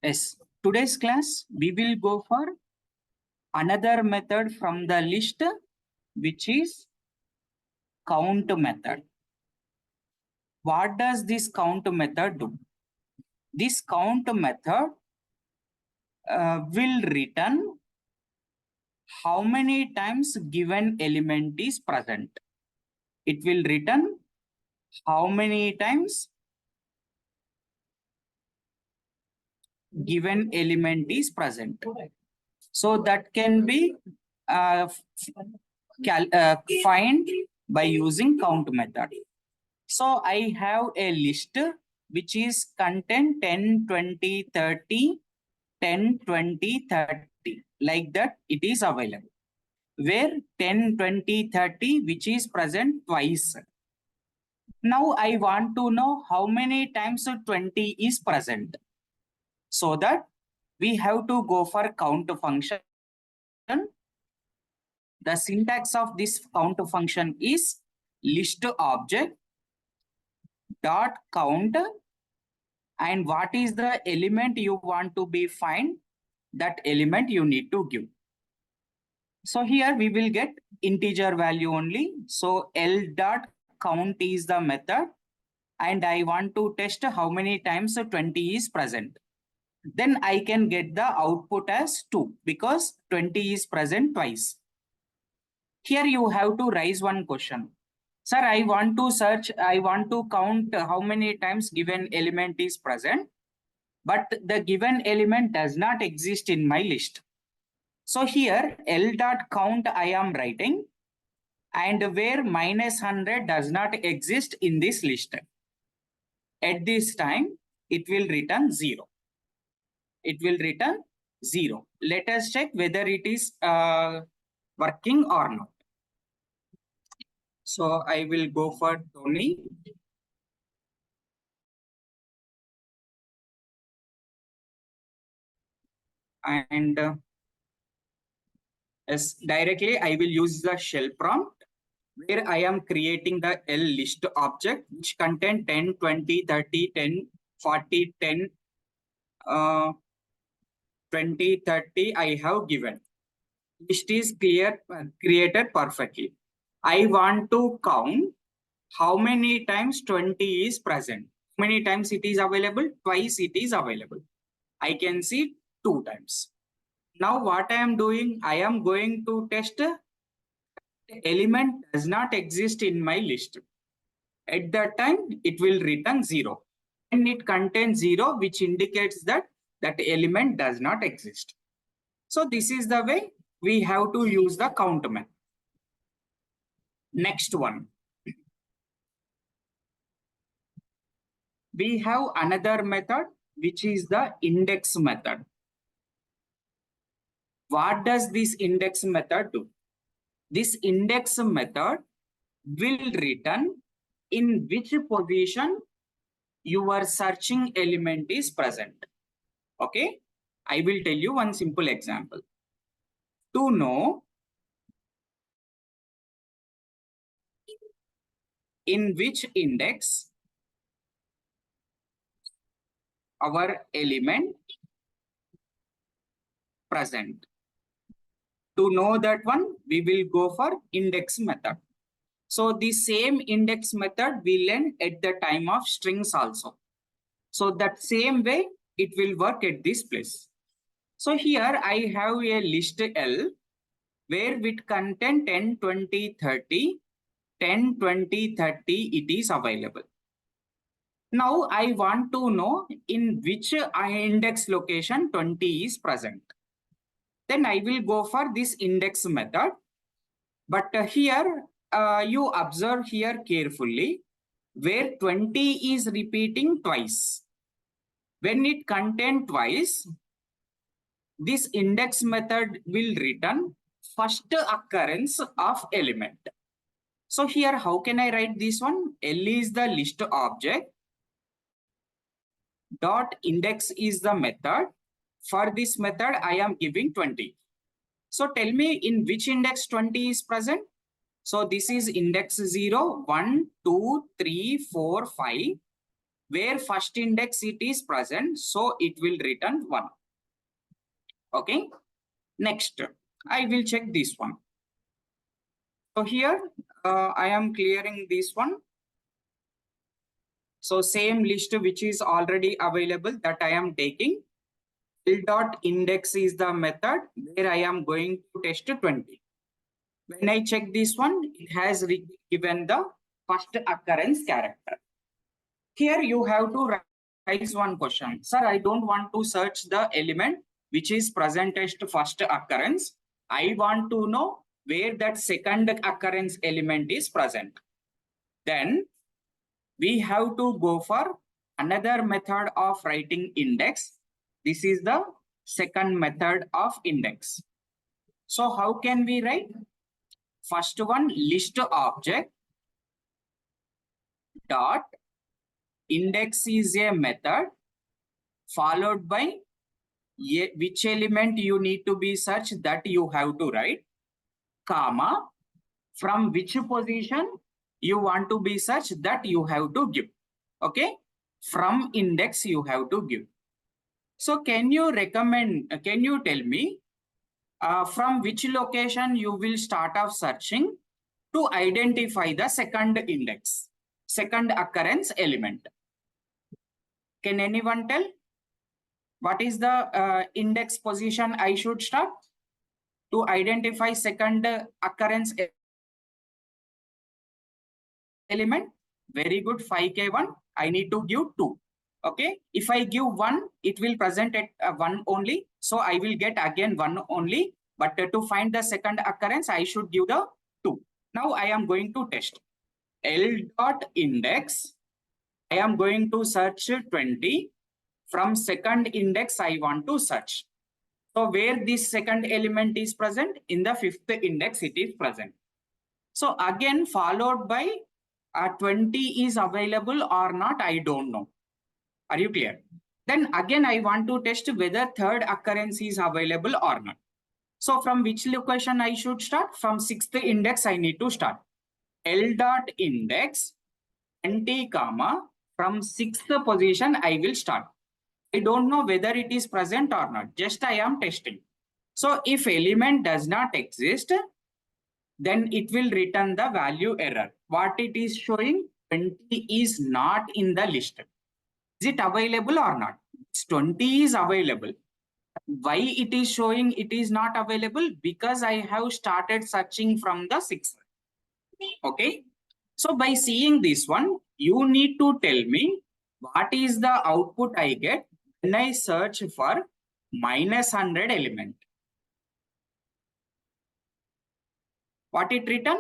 Yes, today's class we will go for another method from the list, which is count method. What does this count method do? This count method will return how many times given element is present. It will return how many times given element is present. So that can be find by using count method. So I have a list which is content 10, 20, 30, 10, 20, 30. Like that it is available. Where 10, 20, 30 which is present twice. Now I want to know how many times 20 is present. So that we have to go for count function. The syntax of this count function is list object dot count, and what is the element you want to be find, that element you need to give. So here we will get integer value only. So L dot count is the method, and I want to test how many times 20 is present. Then I can get the output as 2 because 20 is present twice. Here you have to raise one question. Sir, I want to count how many times given element is present, but the given element does not exist in my list. So here L dot count I am writing, and where -100 does not exist in this list. At this time, it will return 0. It will return 0. Let us check whether it is working or not. So I will go for Tony. And yes, directly I will use the shell prompt where I am creating the L list object which contain 10, 20, 30, 10, 40, 10, 20, 30 I have given. List is created perfectly. I want to count how many times 20 is present. How many times it is available? Twice it is available. I can see 2 times. Now what I am doing, I am going to test element does not exist in my list. At that time, it will return 0. And it contains 0, which indicates that that element does not exist. So this is the way we have to use the count method. Next one. We have another method, which is the index method. What does this index method do? This index method will return in which position your searching element is present. Okay, I will tell you one simple example. To know in which index our element present. To know that one, we will go for index method. So the same index method we learn at the time of strings also. So that same way it will work at this place. So here I have a list L where with content 10, 20, 30, 10, 20, 30 it is available. Now I want to know in which index location 20 is present. Then I will go for this index method. But here you observe here carefully where 20 is repeating twice. When it contains twice, this index method will return first occurrence of element. So here, how can I write this one? L is the list object. Dot index is the method. For this method, I am giving 20. So tell me in which index 20 is present? So this is index 0, 1, 2, 3, 4, 5. where first index it is present, so it will return 1. Okay. Next, I will check this one. So here I am clearing this one. So same list which is already available that I am taking. L.index is the method where I am going to test 20. When I check this one, it has given the first occurrence character. Here you have to raise one question. Sir, I don't want to search the element which is present as first occurrence. I want to know where that second occurrence element is present. Then we have to go for another method of writing index. This is the second method of index. So how can we write? First one, list object dot index is a method followed by which element you need to be searched that you have to write, comma, from which position you want to be searched that you have to give. Okay, from index you have to give. So can you tell me from which location you will start off searching to identify the second index, second occurrence element? Can anyone tell? What is the index position I should start to identify second occurrence element? Very good, 5K1. I need to give 2. Okay, if I give 1, it will present at 1 only. So I will get again 1 only. But to find the second occurrence, I should give the 2. Now I am going to test. L.index. I am going to search 20. From second index, I want to search. So where this second element is present? In the fifth index, it is present. So again, followed by 20 is available or not, I don't know. Are you clear? Then again, I want to test whether third occurrence is available or not. So from which location I should start? From sixth index, I need to start. L.index 20, comma, from sixth position, I will start. I don't know whether it is present or not. Just I am testing. So if element does not exist, then it will return the value error. What it is showing? 20 is not in the list. Is it available or not? 20 is available. Why it is showing it is not available? Because I have started searching from the 6th. Okay. So by seeing this one, you need to tell me what is the output I get when I search for -100 element. What it return?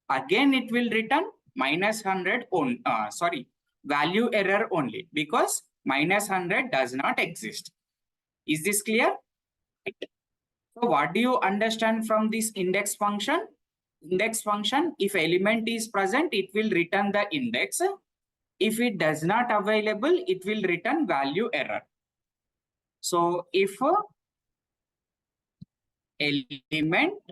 Again, it will return -100 on value error only because -100 does not exist. Is this clear? Right. So what do you understand from this index function? Index function, if element is present, it will return the index. If it does not available, it will return value error. So if element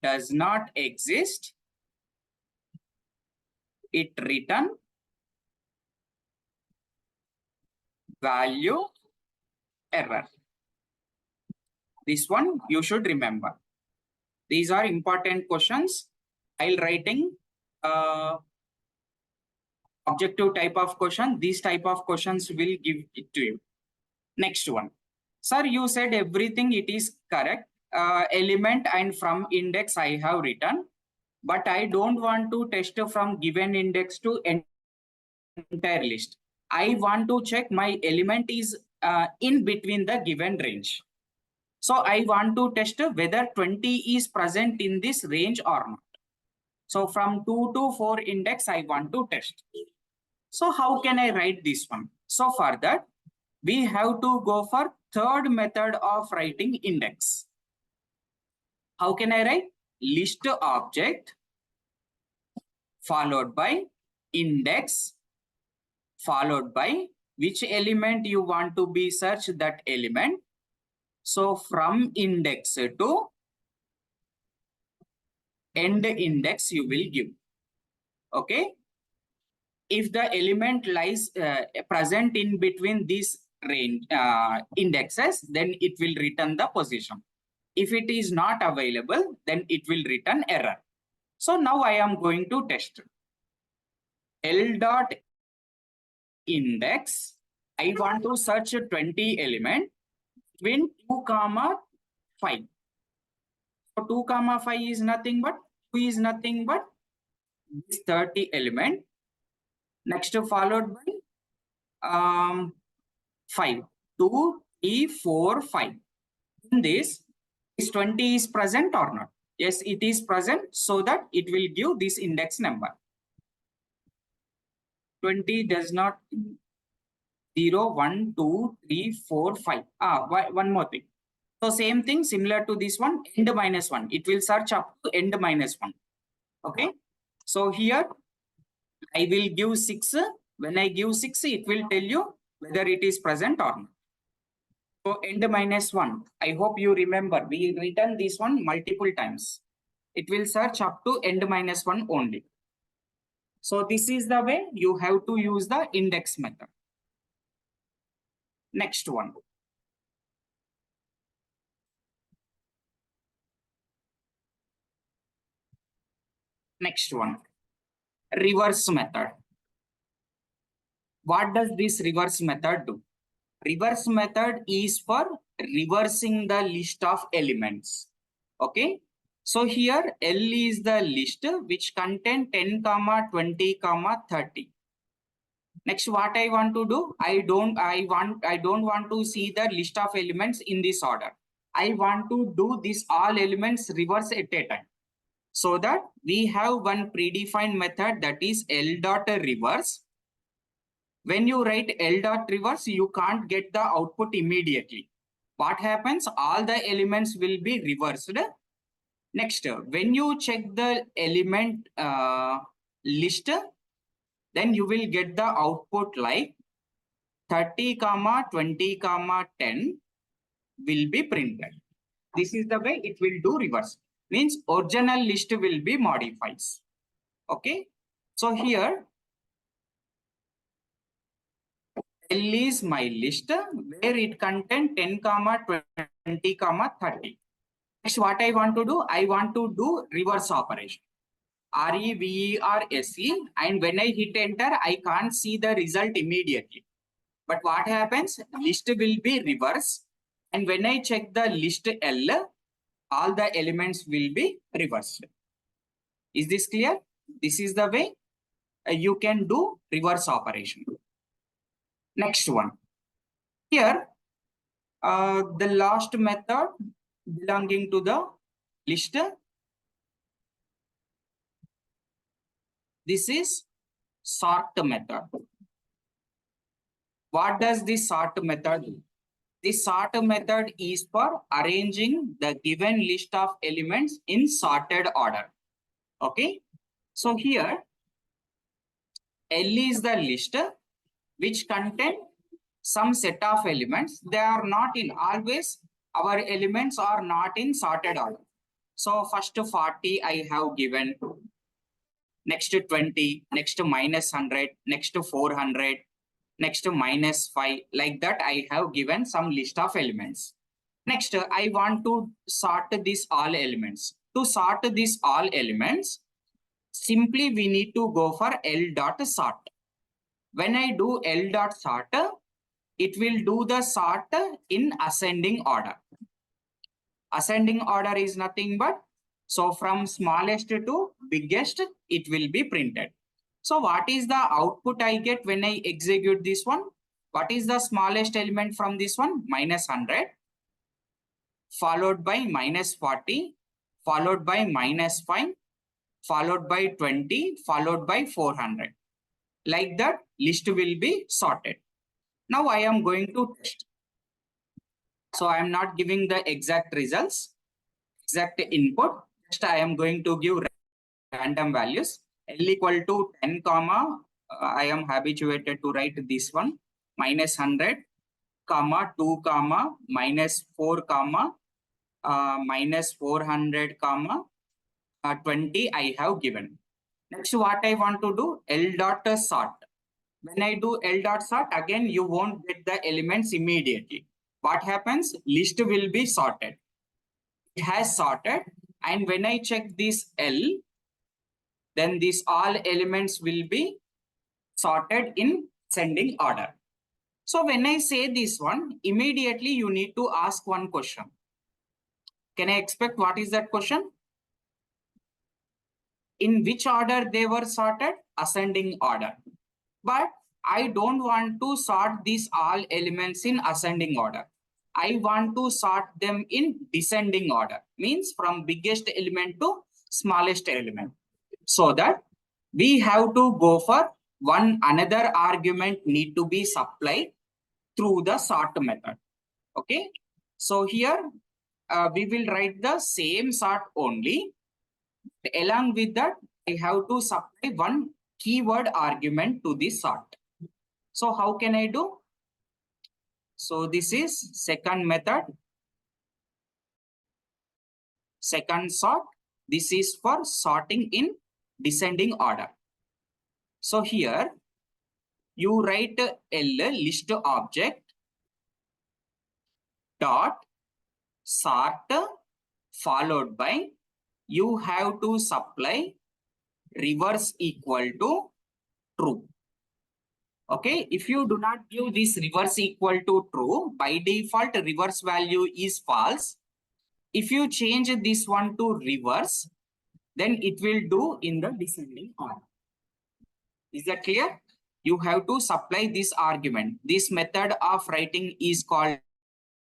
does not exist, it return value error. This one you should remember. These are important questions. While writing objective type of question, these type of questions will give it to you. Next one. Sir, you said everything it is correct. Element and from index I have written, but I don't want to test from given index to entire list. I want to check my element is in between the given range. So I want to test whether 20 is present in this range or not. So from 2 to 4 index, I want to test. So how can I write this one? So for that, we have to go for third method of writing index. How can I write? List object followed by index followed by which element you want to be searched that element. So from index to end index you will give. Okay. if the element lies present in between these range indexes, then it will return the position. If it is not available, then it will return error. So now I am going to test L dot index. I want to search 20 element between 2 comma 5. So 2 comma 5 is nothing but 2 is nothing but this 30 element. Next followed by 5. 2, 3, 4, 5. In this 20 is present or not? Yes, it is present, so that it will give this index number. 20 does not 0, 1, 2, 3, 4, 5. One more thing. So same thing similar to this one, end -1. It will search up to end -1. Okay. So here I will give 6. When I give 6, it will tell you whether it is present or not. So end -1. I hope you remember. We written this one multiple times. It will search up to end -1 only. So this is the way you have to use the index method. Next one. Next one. Reverse method. What does this reverse method do? Reverse method is for reversing the list of elements. Okay. So here L is the list which contain 10, 20, 30. Next, what I want to do, I don't want to see the list of elements in this order. I want to do this all elements reverse at a time. So that we have one predefined method, that is L dot reverse. When you write L dot reverse, you can't get the output immediately. What happens? All the elements will be reversed. Next, when you check the element list, then you will get the output like 30, 20, 10 will be printed. This is the way it will do reverse. Means original list will be modified. Okay. So here L is my list where it contains 10, 20, 30. Next, what I want to do? I want to do reverse operation. REVERSE, and when I hit enter, I can't see the result immediately. But what happens? List will be reversed, and when I check the list L, all the elements will be reversed. Is this clear? This is the way you can do reverse operation. Next one. Here, the last method belonging to the list. This is sort method. What does this sort method do? This sort method is for arranging the given list of elements in sorted order. Okay. So here L is the list which contain some set of elements. They are not in always, our elements are not in sorted order. So first 40 I have given, next 20, next -100, next 400, next -5. Like that I have given some list of elements. Next, I want to sort these all elements. To sort these all elements, simply we need to go for L dot sort. When I do L dot sort, it will do the sort in ascending order. Ascending order is nothing but, so from smallest to biggest, it will be printed. So what is the output I get when I execute this one? What is the smallest element from this one? -100, followed by -40, followed by -5, followed by 20, followed by 400. Like that, list will be sorted. Now I am going to test. So I am not giving the exact results, exact input. Just I am going to give random values. L equal to 10, I am habituated to write this one, -100, 2, -4, -400, 20 I have given. Next, what I want to do, L dot sort. When I do L dot sort, again, you won't get the elements immediately. What happens? List will be sorted. It has sorted. And when I check this L, then these all elements will be sorted in ascending order. So when I say this one, immediately you need to ask one question. Can I expect what is that question? In which order they were sorted? Ascending order. But I don't want to sort these all elements in ascending order. I want to sort them in descending order, means from biggest element to smallest element. So that we have to go for one another argument need to be supplied through the sort method. Okay. So here we will write the same sort only. Along with that, I have to supply one keyword argument to the sort. So how can I do? So this is second method. Second sort. This is for sorting in descending order. So here you write L list object dot sort followed by you have to supply reverse equal to true. Okay, if you do not give this reverse equal to true, by default reverse value is false. If you change this one to reverse, then it will do in the descending order. Is that clear? You have to supply this argument. This method of writing is called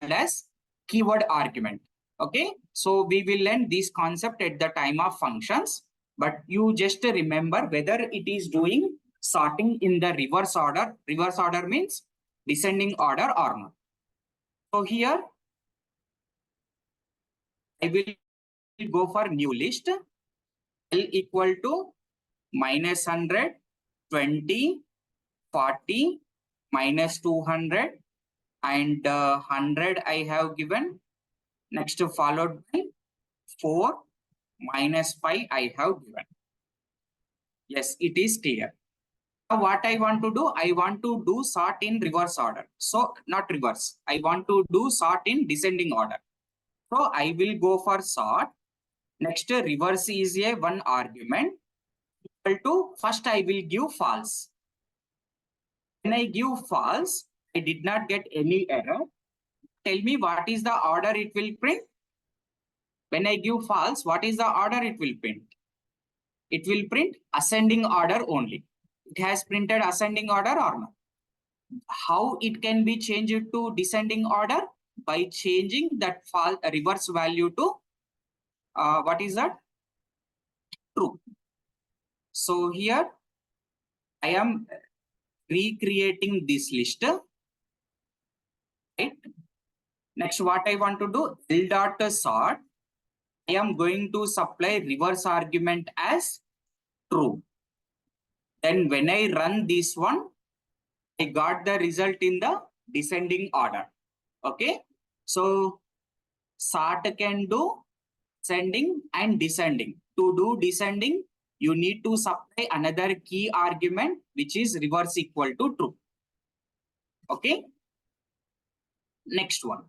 as keyword argument. Okay, so we will learn this concept at the time of functions, but you just remember whether it is doing sorting in the reverse order. Reverse order means descending order or not. So here I will go for new list. L equal to minus 100, 20, 40, minus 200, and 100 I have given. Next followed by 4 minus 5 I have given. Yes, it is clear. Now what I want to do? I want to do sort in reverse order. So not reverse. I want to do sort in descending order. So I will go for sort. Next reverse is a one argument. Equal to first I will give false. When I give false, I did not get any error. Tell me what is the order it will print. When I give false, what is the order it will print? It will print ascending order only. It has printed ascending order or not? How it can be changed to descending order? By changing that false reverse value to what is that? True. So here I am recreating this list. Right. Next, what I want to do? L dot sort. I am going to supply reverse argument as true. Then when I run this one, I got the result in the descending order. Okay. So sort can do ascending and descending. To do descending, you need to supply another key argument, which is reverse equal to true. Okay. Next one.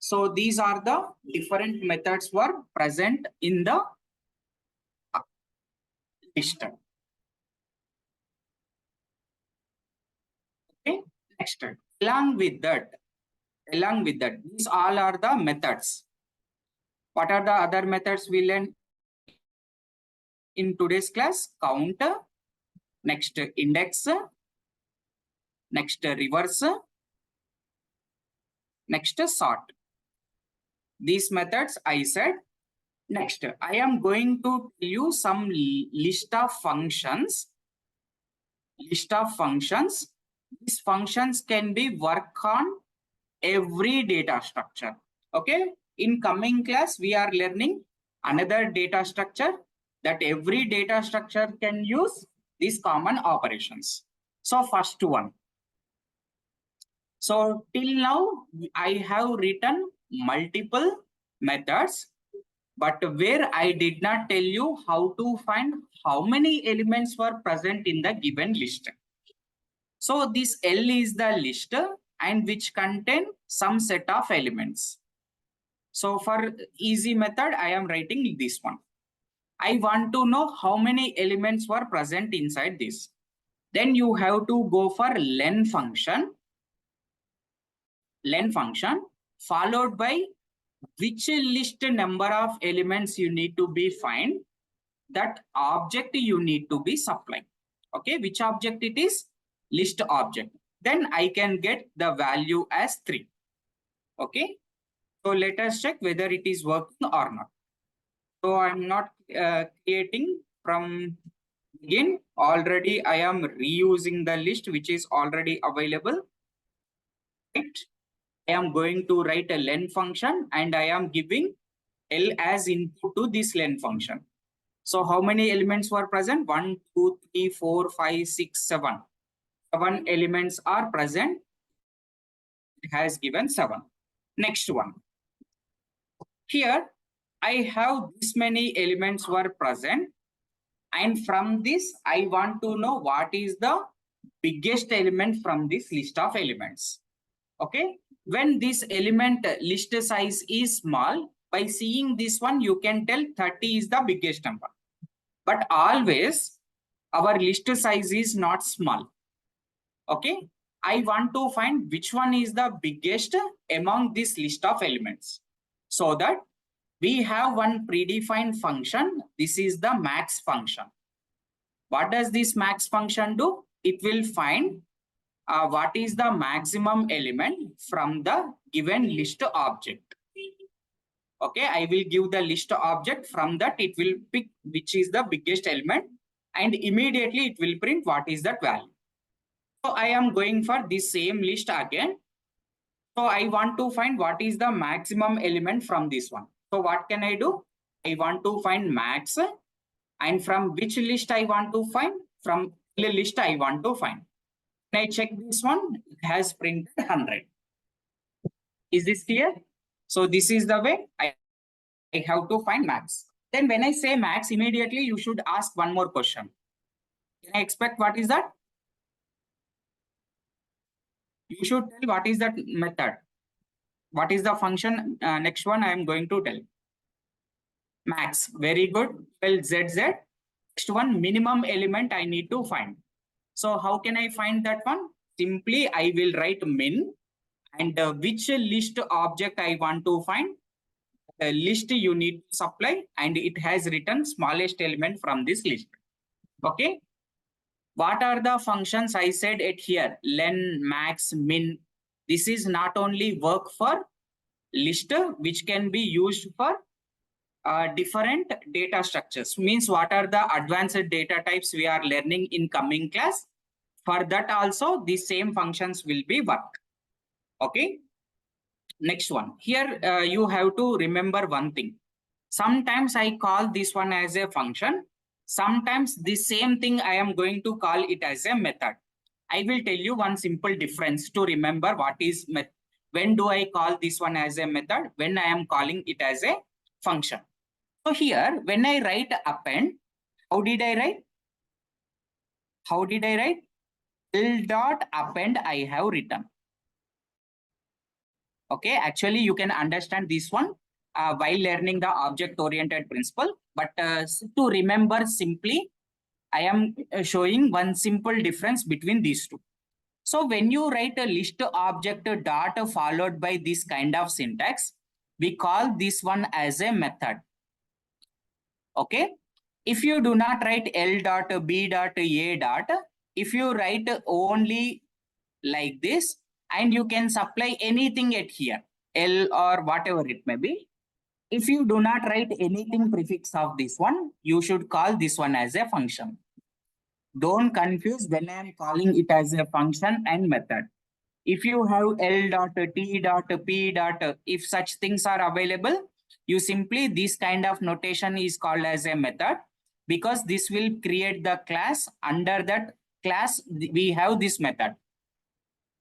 So these are the different methods were present in the list. Okay. Next, along with that, these all are the methods. What are the other methods we learned in today's class? Count, next index, next reverse, next sort. These methods I said. Next, I am going to tell you some list of functions. List of functions. These functions can be work on every data structure. Okay. In coming class, we are learning another data structure that every data structure can use these common operations. So first one. So till now, I have written multiple methods, but where I did not tell you how to find how many elements were present in the given list. So this L is the list and which contain some set of elements. So for easy method, I am writing this one. I want to know how many elements were present inside this. Then you have to go for len function followed by which list number of elements you need to be find, that object you need to be supplying. Okay, which object it is? List object. Then I can get the value as 3. Okay, so let us check whether it is working or not. So I'm not creating from begin. Already I am reusing the list which is already available. Right? I am going to write a len function and I am giving L as input to this len function. So how many elements were present? 1, 2, 3, 4, 5, 6, 7. 7 elements are present. It has given 7. Next one. Here I have this many elements were present. And from this, I want to know what is the biggest element from this list of elements. Okay. When this element list size is small, by seeing this one, you can tell 30 is the biggest number. But always our list size is not small. Okay. I want to find which one is the biggest among this list of elements. So that we have one predefined function. This is the max function. What does this max function do? It will find what is the maximum element from the given list object. Okay, I will give the list object. From that, it will pick which is the biggest element and immediately it will print what is that value. So I am going for this same list again. So I want to find what is the maximum element from this one. So what can I do? I want to find max. And from which list I want to find? From the list I want to find. When I check this one, it has printed 100. Is this clear? So this is the way I have to find max. Then when I say max, immediately you should ask one more question. Can I expect what is that? You should tell what is that method. What is the function? Next one I am going to tell. Max. Very good. Well, ZZ. Next one, minimum element I need to find. So how can I find that one? Simply I will write min and which list object I want to find. The list you need to supply and it has written smallest element from this list. Okay. What are the functions I said it here? Len, max, min. This is not only work for list which can be used for different data structures. Means what are the advanced data types we are learning in coming class. For that also the same functions will be work. Okay. Next one. Here you have to remember one thing. Sometimes I call this one as a function. Sometimes the same thing I am going to call it as a method. I will tell you one simple difference to remember what is method. When do I call this one as a method? When I am calling it as a function. So here, when I write append, how did I write? How did I write? L dot append I have written. Okay, actually you can understand this one while learning the object-oriented principle. But to remember simply, I am showing one simple difference between these two. So when you write a list object dot followed by this kind of syntax, we call this one as a method. Okay. If you do not write L dot B dot A dot, if you write only like this, and you can supply anything at here, L or whatever it may be. If you do not write anything prefix of this one, you should call this one as a function. Don't confuse when I am calling it as a function and method. If you have L dot T dot P dot, if such things are available, you simply this kind of notation is called as a method because this will create the class. Under that class, we have this method.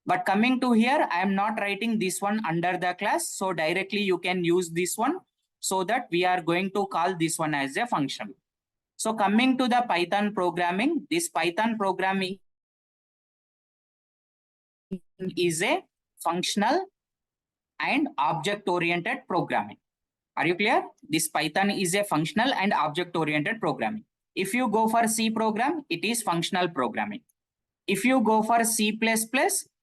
But coming to here, I am not writing this one under the class. So directly you can use this one so that we are going to call this one as a function. So coming to the Python programming, this Python programming is a functional and object-oriented programming. Are you clear? This Python is a functional and object-oriented programming. If you go for C program, it is functional programming. If you go for C++,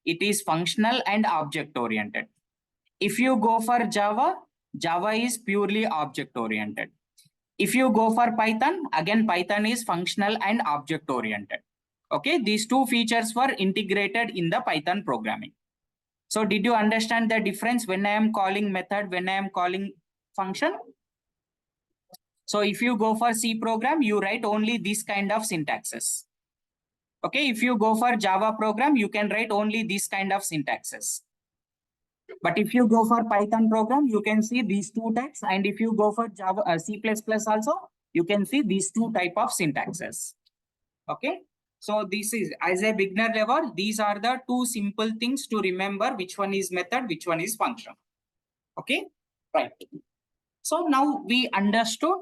it is functional and object-oriented. If you go for Java, Java is purely object-oriented. If you go for Python, again, Python is functional and object-oriented. Okay, these two features were integrated in the Python programming. So did you understand the difference when I am calling method, when I am calling function? So if you go for C program, you write only this kind of syntaxes. Okay, if you go for Java program, you can write only this kind of syntaxes. But if you go for Python program, you can see these two types. And if you go for Java, C++ also, you can see these two type of syntaxes. Okay. So this is, as a beginner level, these are the two simple things to remember, which one is method, which one is function. Okay, right. So now we understood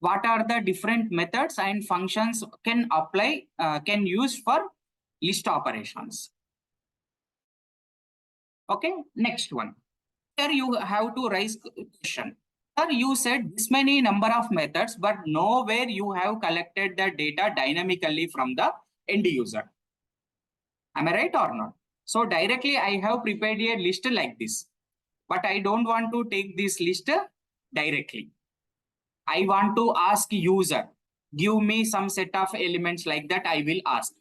what are the different methods and functions can apply, can use for list operations. Okay, next one. Here you have to raise question. Sir, you said this many number of methods, but nowhere you have collected the data dynamically from the end user. Am I right or not? So directly I have prepared a list like this, but I don't want to take this list directly. I want to ask user, give me some set of elements like that I will ask.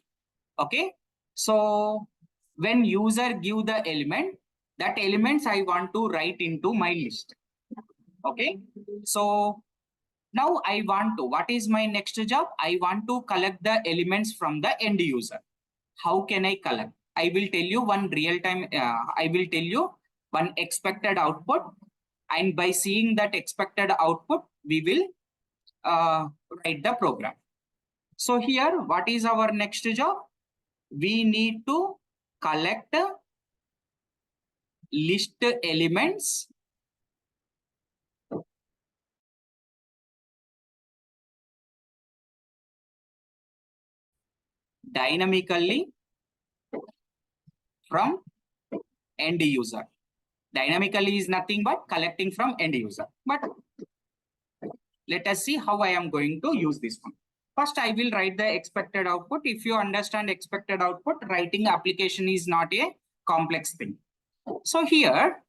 Okay. So when user give the element, that elements I want to write into my list. Okay. So now I want to, what is my next job? I want to collect the elements from the end user. How can I collect? I will tell you one real time, I will tell you one expected output. And by seeing that expected output, we will write the program. So here, what is our next job? We need to collect list elements dynamically from end user. Dynamically is nothing but collecting from end user. But let us see how I am going to use this one. First, I will write the expected output. If you understand expected output, writing application is not a complex thing. So here,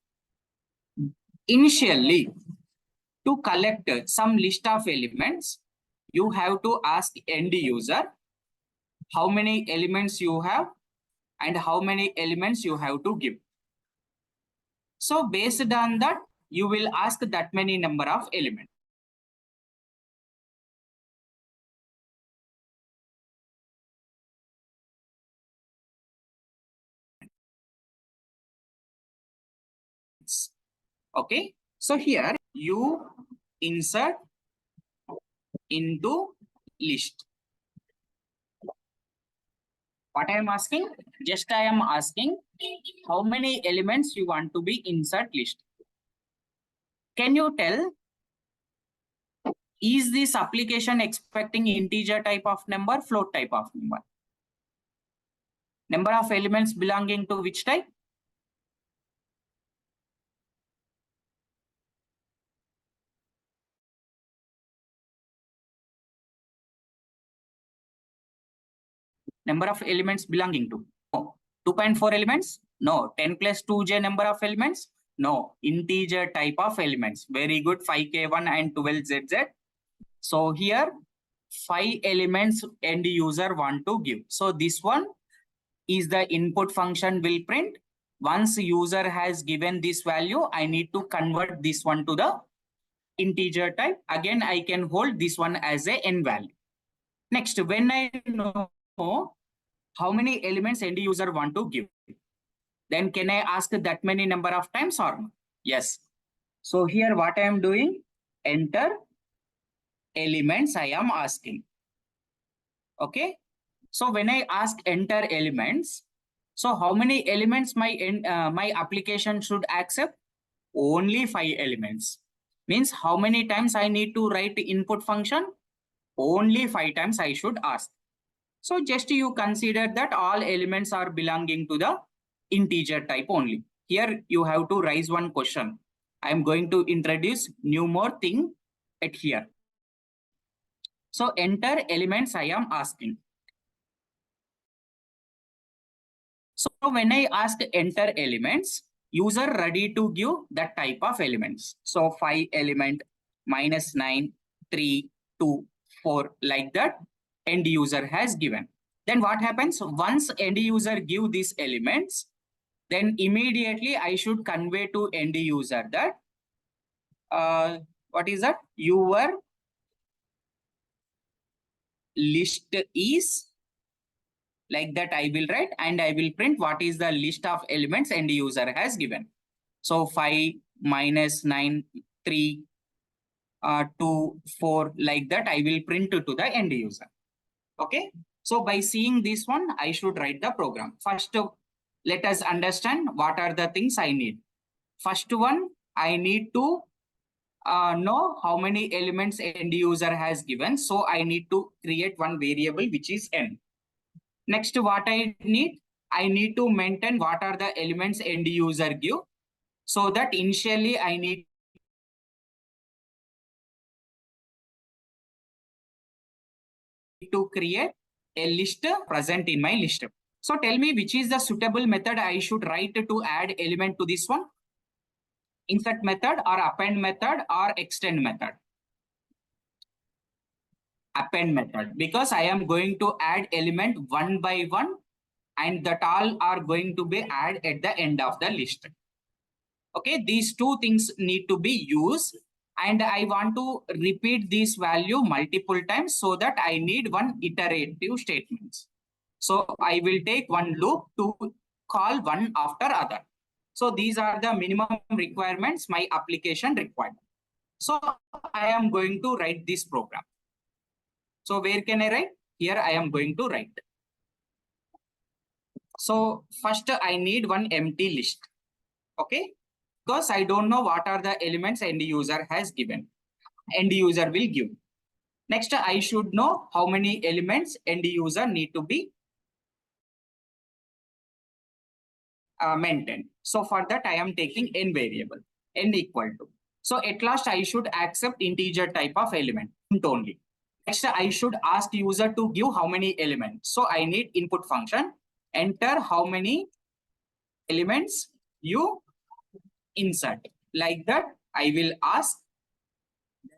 initially, to collect some list of elements, you have to ask end user how many elements you have and how many elements you have to give. So based on that, you will ask that many number of elements. Okay, so here you insert into list. What I am asking? Just I am asking how many elements you want to be insert list. Can you tell, is this application expecting integer type of number, float type of number? Number of elements belonging to which type? Number of elements belonging to? No. 2.4 elements? No. 10 plus 2j number of elements? No. Integer type of elements. Very good. 5k1 and 12zz. So here 5 elements end user want to give. So this one is the input function will print. Once user has given this value, I need to convert this one to the integer type. Again, I can hold this one as a n value. Next, when I know how many elements end user want to give, then can I ask that many number of times or no? Yes. So here what I am doing, enter elements I am asking. Okay. So when I ask enter elements, so how many elements my application should accept? Only 5 elements. Means how many times I need to write the input function? Only 5 times I should ask. So just you consider that all elements are belonging to the integer type only. Here you have to raise one question. I am going to introduce new more thing at here. So enter elements I am asking. So when I ask enter elements, user ready to give that type of elements. So 5 element, -9, 3, 2, 4, like that end user has given. Then what happens? Once end user give these elements, then immediately I should convey to end user that what is that? Your list is like that. I will write and I will print what is the list of elements end user has given. So 5, -9, 3, 2, 4, like that I will print to the end user. Okay. So by seeing this one, I should write the program. First, let us understand what are the things I need. First one, I need to know how many elements end user has given. So I need to create one variable which is n. Next, what I need to maintain what are the elements end user give. So that initially I need to create a list present in my list. So tell me which is the suitable method I should write to add element to this one. Insert method or append method or extend method? Append method, because I am going to add element one by one and that all are going to be added at the end of the list. Okay, these two things need to be used and I want to repeat this value multiple times so that I need one iterative statements. So I will take one loop to call one after other. So these are the minimum requirements my application required. So I am going to write this program. So where can I write? Here I am going to write. So first I need one empty list. Okay, because I don't know what are the elements end user has given. End user will give. Next, I should know how many elements end user need to be maintained. So for that, I am taking n variable, n equal to. So at last, I should accept integer type of element, int only. Next, I should ask user to give how many elements. So I need input function, enter how many elements you insert. Like that, I will ask,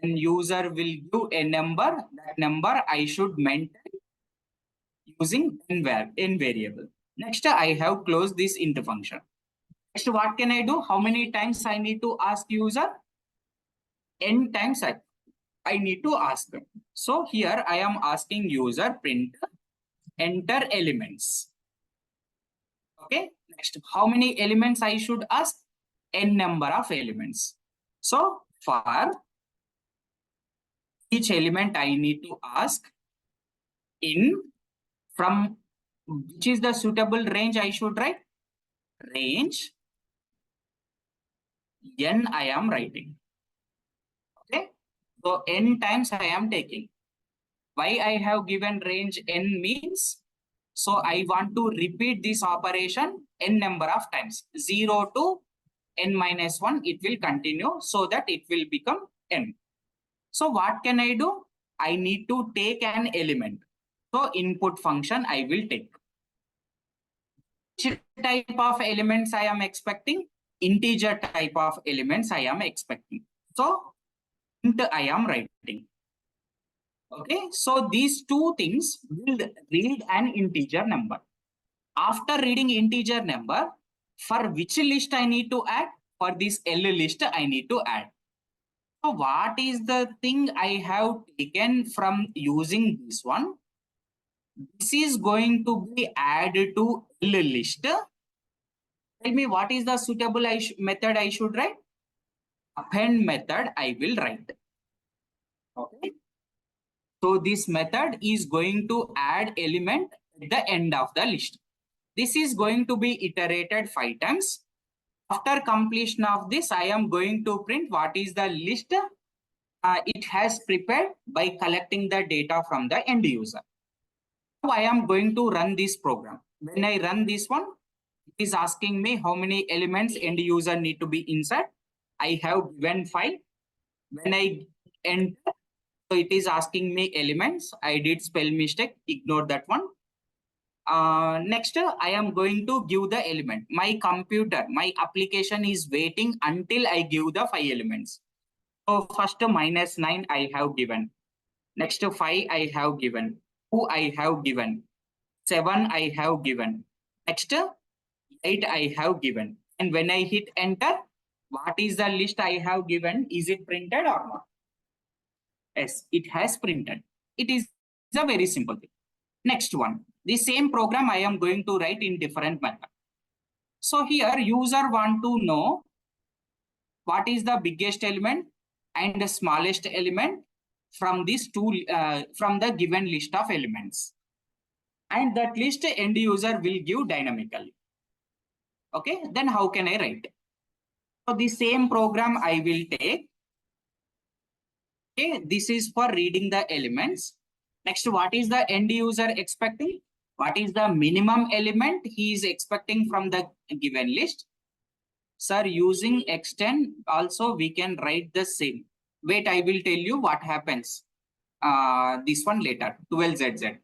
then user will give a number. That number I should maintain using n variable. Next, I have closed this int function. Next, what can I do? How many times I need to ask user? N times I need to ask them. So here I am asking user print enter elements. Okay. Next, how many elements I should ask? N number of elements. So for each element I need to ask in from which is the suitable range I should write? Range n I am writing. Okay. So n times I am taking. Why I have given range n means, so I want to repeat this operation n number of times. 0 to n minus 1, it will continue so that it will become n. So what can I do? I need to take an element. So input function I will take. Which type of elements I am expecting? Integer type of elements I am expecting. So int I am writing. Okay, so these two things will read an integer number. After reading integer number, for which list I need to add? For this L list I need to add. So what is the thing I have taken from using this one? This is going to be added to L list. Tell me what is the suitable method I should write? Append method I will write. Okay. So this method is going to add element at the end of the list. This is going to be iterated 5 times. After completion of this, I am going to print what is the list it has prepared by collecting the data from the end user. Now I am going to run this program. When I run this one, It is asking me how many elements end user need to be inside. I have given 5. When I enter, so it is asking me elements. I did spell mistake. Ignore that one. Next, I am going to give the element. My computer, my application is waiting until I give the 5 elements. So first -9 I have given. Next 5 I have given. 2 I have given. 7 I have given. Next 8 I have given. And when I hit enter, what is the list I have given? Is it printed or not? Yes, it has printed. It is a very simple thing. Next one, the same program I am going to write in different method. So here user want to know what is the biggest element and the smallest element from these two from the given list of elements. And that list end user will give dynamically. Okay, then how can I write? So the same program I will take. Okay, this is for reading the elements. Next, what is the end user expecting? What is the minimum element he is expecting from the given list? Sir, using extend also we can write the same. Wait, I will tell you what happens. This one later, 12ZZ.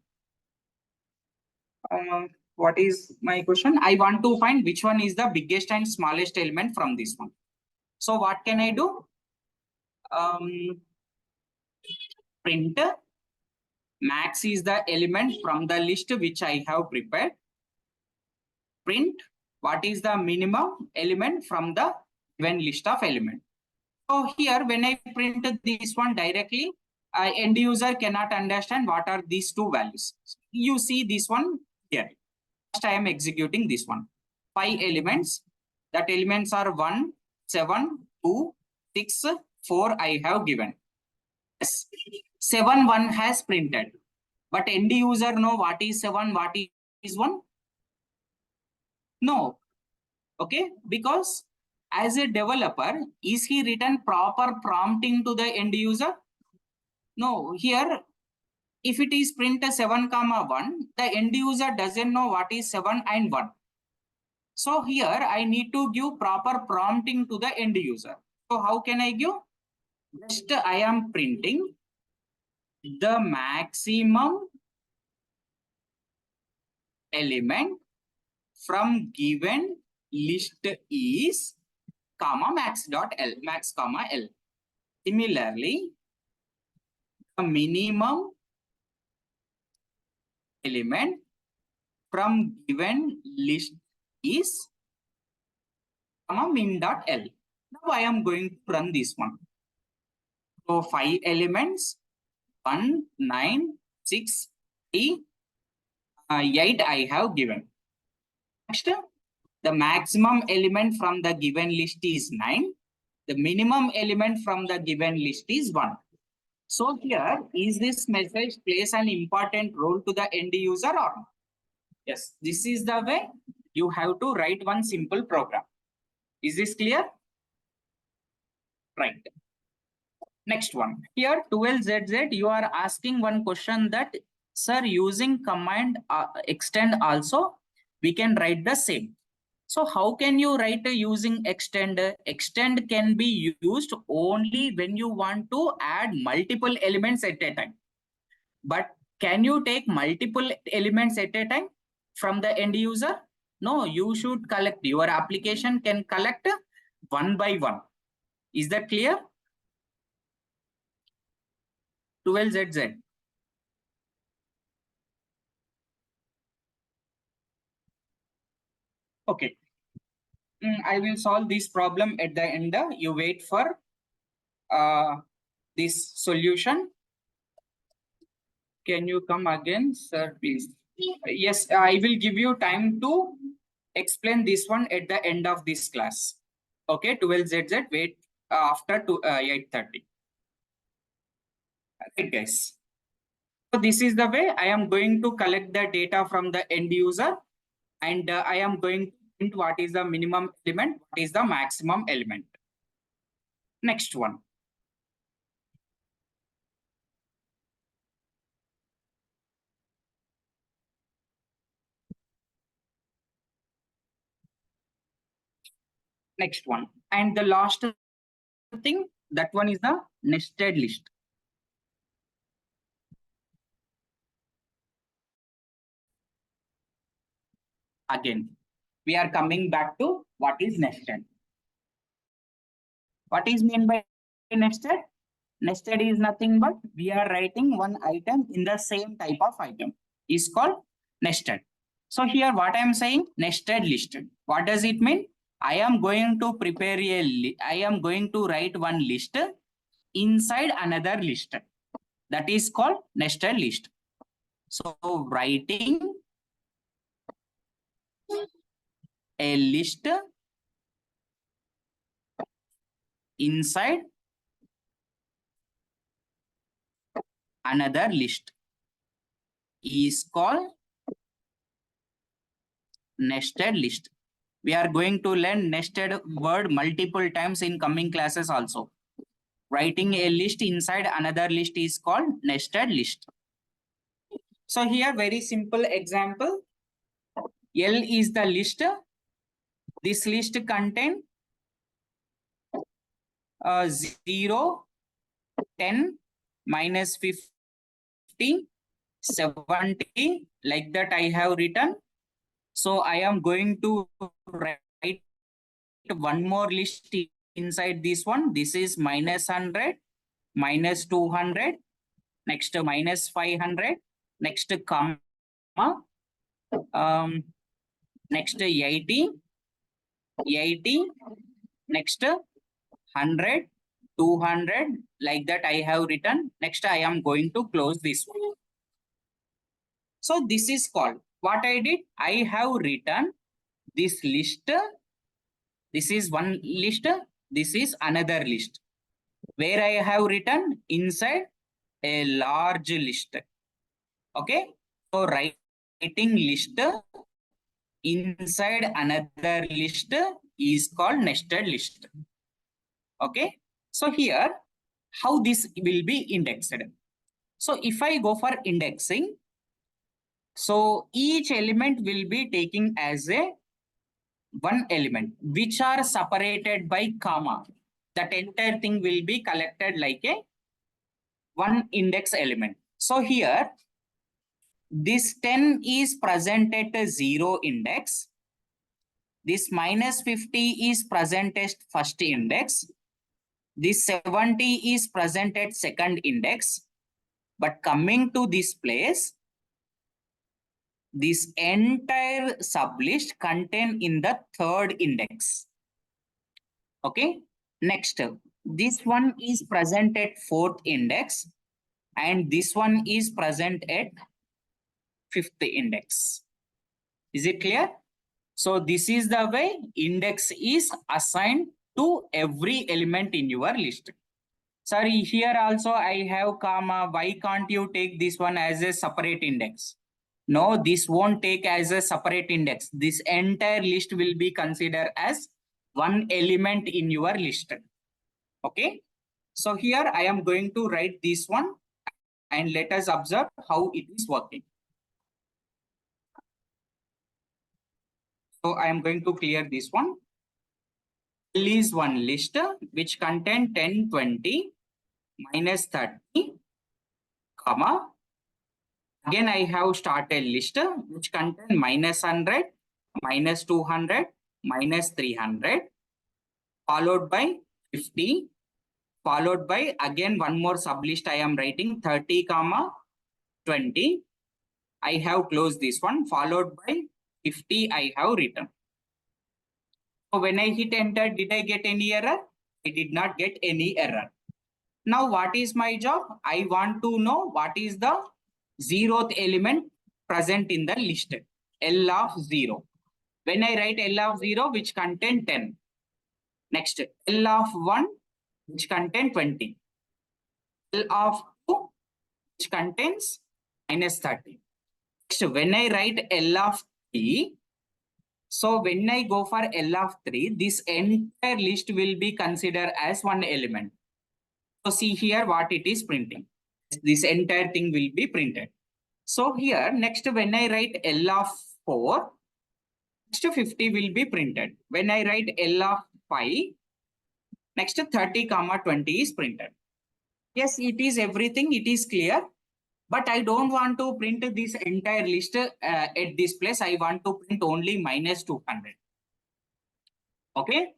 What is my question? I want to find which one is the biggest and smallest element from this one. So what can I do? Print max is the element from the list which I have prepared. Print what is the minimum element from the given list of element. So here when I print this one directly, end user cannot understand what are these two values. You see this one here. First I am executing this one. 5 elements. That elements are 1, 7, 2, 6, 4 I have given. Yes. 7, 1 has printed. But end user know what is 7, what is 1? No. Okay, because as a developer, is he written proper prompting to the end user? No, here, if it is print 7, 1, the end user doesn't know what is 7 and 1. So here I need to give proper prompting to the end user. So how can I give? Just I am printing the maximum element from given list is comma max dot L, max comma L. Similarly, the minimum element from given list is comma min dot L. Now I am going to run this one. So 5 elements, 1, 9, 6, 3, 8 I have given. Next, the maximum element from the given list is 9. The minimum element from the given list is 1. So here, is this message plays an important role to the end user or not? Yes, this is the way you have to write one simple program. Is this clear? Right. Next one. Here 12ZZ, you are asking one question that, sir, using command extend also, we can write the same. So how can you write using extend? Extend can be used only when you want to add multiple elements at a time. But can you take multiple elements at a time from the end user? No, you should collect. Your application can collect one by one. Is that clear? 12ZZ. Okay. I will solve this problem at the end. You wait for this solution. Can you come again, sir, please? Yes, I will give you time to explain this one at the end of this class. Okay, 12ZZ, wait after 8:30. Right, guys. So this is the way I am going to collect the data from the end user, and I am going to print what is the minimum element, what is the maximum element. Next one. Next one. And the last thing, that one is the nested list. Again, we are coming back to what is nested. What is meant by nested? Nested is nothing but we are writing one item in the same type of item is called nested. So here what I am saying, nested list. What does it mean? I am going to prepare I am going to write one list inside another list. That is called nested list. So writing a list inside another list is called nested list. We are going to learn nested word multiple times in coming classes also. Writing a list inside another list is called nested list. So here very simple example. L is the list. This list contain 0, 10, minus 50, 70, like that I have written. So I am going to write one more list inside this one. This is minus 100, minus 200, next minus 500, next comma, next 80, 80, next 100, 200, like that I have written. Next I am going to close this one. So this is called, what I did, I have written this list. This is one list, this is another list, where I have written inside a large list. Okay, so writing list inside another list is called nested list. Okay, so here how this will be indexed. So if I go for indexing, so each element will be taking as a one element which are separated by comma. That entire thing will be collected like a one index element. So here this 10 is present at a 0 index. This minus 50 is present at first index. This 70 is present at second index. But coming to this place, this entire sublist contained in the third index. Okay. Next, this one is present at fourth index, and this one is present at fifth index. Is it clear? So this is the way index is assigned to every element in your list. Sorry, here also I have comma. Why can't you take this one as a separate index? No, this won't take as a separate index. This entire list will be considered as one element in your list. Okay. So here I am going to write this one and let us observe how it is working. So I am going to clear this one. L is one list which contain 10, 20, minus 30, comma. Again, I have started list which contain minus 100, minus 200, minus 300, followed by 50, followed by again one more sublist I am writing 30, comma 20. I have closed this one, followed by 50 I have written. So when I hit enter, did I get any error? I did not get any error. Now what is my job? I want to know what is the 0th element present in the list. L of 0. When I write L of 0 which contain 10. Next, L of 1 which contain 20. L of 2 which contains minus 30. Next, when I write L of 3, so when I go for L of 3, this entire list will be considered as one element. So see here what it is printing. This entire thing will be printed. So here next when I write L of 4, next 50 will be printed. When I write L of 5. Next 30 comma 20 is printed. Yes, it is everything. It is clear. But I don't want to print this entire list at this place. I want to print only minus 200. Okay.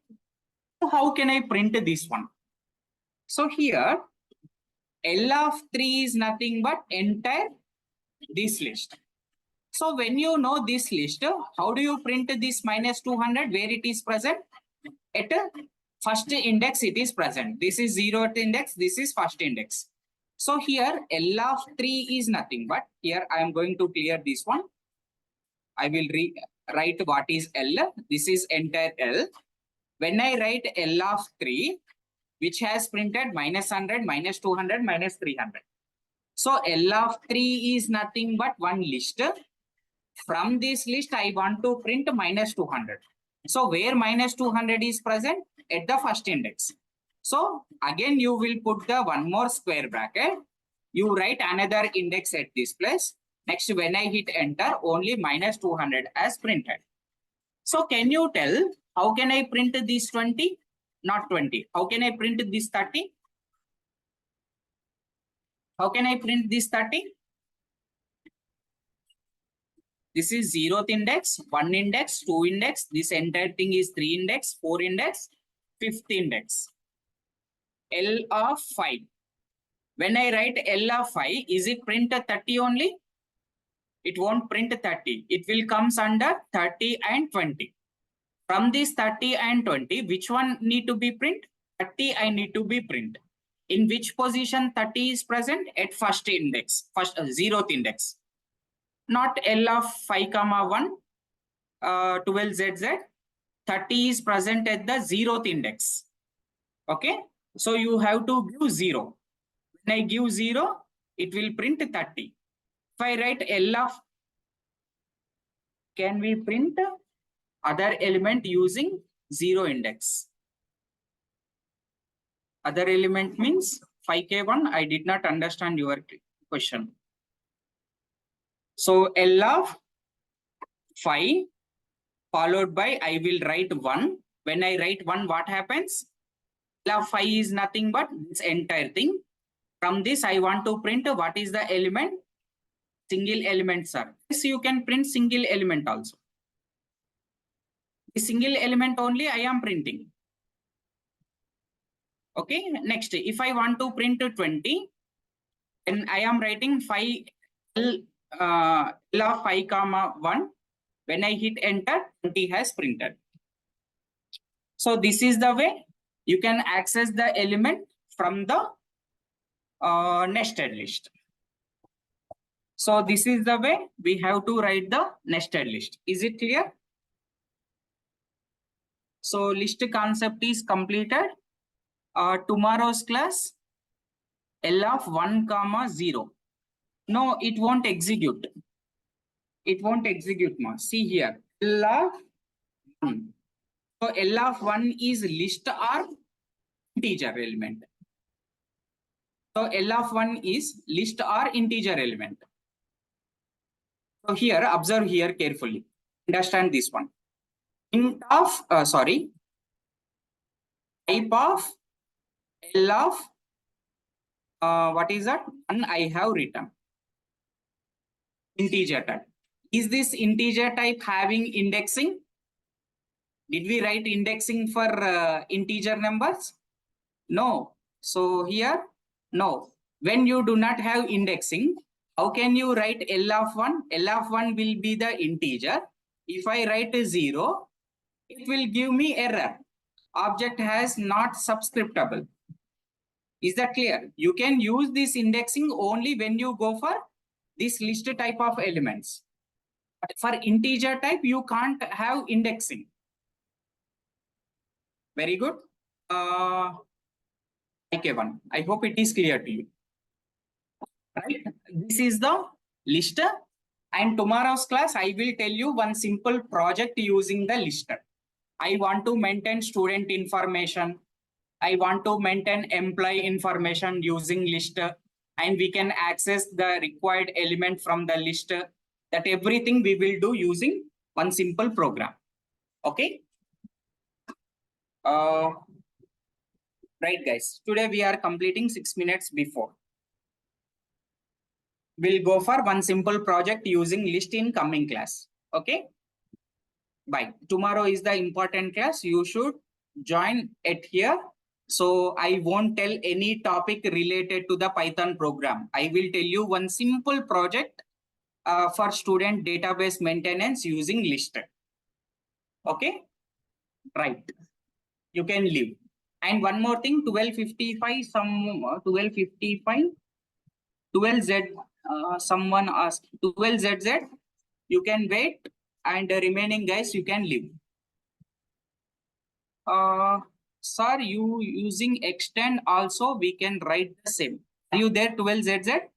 So how can I print this one? So here, L of 3 is nothing but entire this list. So when you know this list, how do you print this minus 200? Where it is present? At first index it is present. This is 0th index. This is first index. So here L of 3 is nothing but, here I am going to clear this one. I will write what is L. This is entire L. When I write L of 3, which has printed minus 100, minus 200, minus 300. So L of 3 is nothing but one list. From this list, I want to print minus 200. So where minus 200 is present? At the first index. So again, you will put the one more square bracket. You write another index at this place. Next, when I hit enter, only minus 200 as printed. So can you tell how can I print this 20? Not 20. How can I print this 30? How can I print this 30? This is 0th index, 1 index, 2 index. This entire thing is 3 index, 4 index, 5th index. L of 5. When I write L of 5, is it print 30 only? It won't print 30. It will comes under 30 and 20. From this 30 and 20, which one need to be print? 30 I need to be print. In which position 30 is present? At first index, first 0th index. Not L of 5 comma 1, 12ZZ. 30 is present at the 0th index. Okay. So you have to give 0. When I give 0, it will print 30. If I write L of, can we print other element using 0 index? Other element means 5K1. I did not understand your question. So L of 5 followed by, I will write 1. When I write 1, what happens? L of 5 is nothing but this entire thing. From this, I want to print what is the element? Single element, sir. Yes, you can print single element also. The single element only I am printing. Okay. Next, if I want to print 20, then I am writing 5 L of 5 comma 1. When I hit enter, 20 has printed. So this is the way you can access the element from the nested list. So this is the way we have to write the nested list. Is it clear? So list concept is completed. Tomorrow's class, L of 1 comma 0. No, it won't execute. It won't execute now. See here, L of 1. So L of 1 is list or integer element. So L of 1 is list or integer element. So here, observe here carefully. Understand this one. Int of, type of L of, what is that? And I have written integer type. Is this integer type having indexing? Did we write indexing for integer numbers? No. So here, no. When you do not have indexing, how can you write L of 1? L of 1 will be the integer. If I write a 0, it will give me error. Object has not subscriptable. Is that clear? You can use this indexing only when you go for this list type of elements. But for integer type, you can't have indexing. Very good. IK1. I hope it is clear to you. Right? This is the list. And tomorrow's class, I will tell you one simple project using the list. I want to maintain student information. I want to maintain employee information using list. And we can access the required element from the list. That everything we will do using one simple program. Okay. Uh, right, guys. Today we are completing 6 minutes before. We'll go for one simple project using list in coming class. Okay. Bye. Tomorrow is the important class. You should join it here. So I won't tell any topic related to the Python program. I will tell you one simple project for student database maintenance using list. Okay. Right. You can leave. And one more thing, 12:55, 12Z, someone asked 12ZZ, you can wait, and the remaining guys, you can leave. Sir, you using extend also, we can write the same. Are you there, 12ZZ?